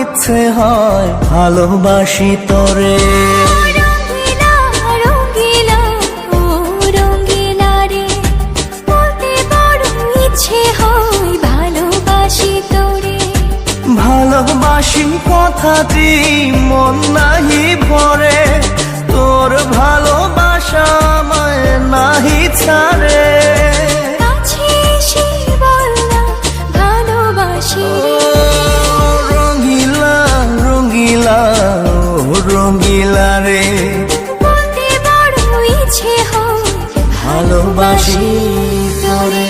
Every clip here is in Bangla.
ইচ্ছে হয় ভালোবাসি তোরে। রঙ্গিলা রঙ্গিলা ও রঙ্গিলা রে, বলতে বড় ইচ্ছে হয় ভালোবাসি তোরে। ভালোবাসি কথাটি মন নাহি ভরে, তোর ভালোবাসা আমায় নাহি ছাড়ে। কাছে এসে বল না ভালোবাসি রে। রঙ্গিলা রঙ্গিলা ও রঙ্গিলা রে, বলতে বড় ইচ্ছে হয় ভালোবাসি তোরে।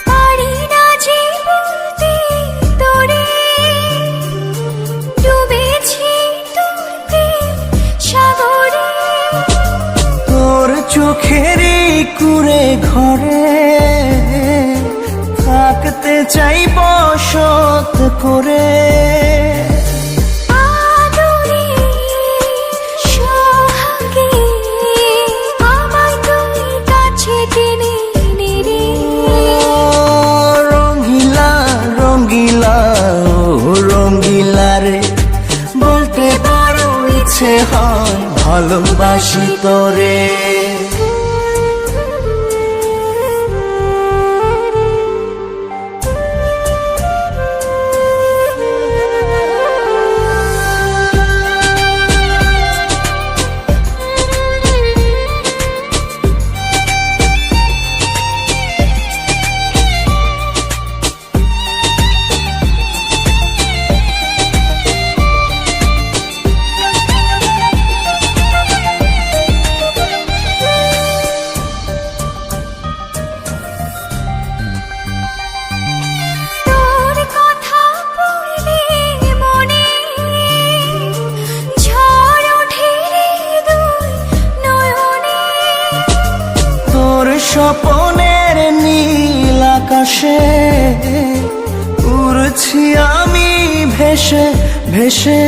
পারি না যে বলতে তোরে, ডুবেছি তোর প্রেম সাগরে। তোর চোখেরই কুঁড়ে ঘরে থাকতে চাই বসত করে। আদরে সোহাগে আমায় তুই কাছে টেনে নে রে। রঙ্গিলা রঙ্গিলা ও রঙ্গিলা রে, বলতে বড় ইচ্ছে হয় ভালোবাসি তোরে। তোর কথা পড়লে মনে ঝড় ওঠে রে দুই নয়নে। তোর স্বপনের নীল আকাশে উড়ছি আমি ভেসে ভেসে।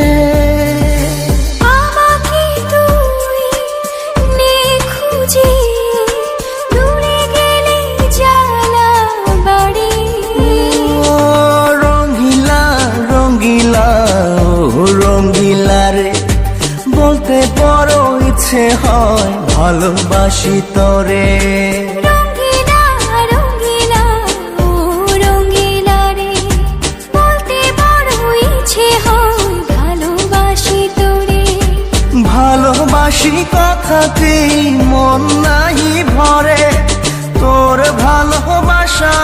আমাকে তুই নে খুঁজে, দূরে গেলে জ্বালা বাড়ি। ও রঙ্গিলা রঙ্গিলা ও রঙ্গিলা রে, বলতে বড় ইচ্ছে হয় ভালোবাসি তোরে। রঙ্গিলা রঙ্গিলা ও রঙ্গিলা রে, বলতে বড় ইচ্ছে হয় ভালোবাসি তোরে। ভালোবাসি কথাটি মন নাহি ভরে, তোর ভালোবাসা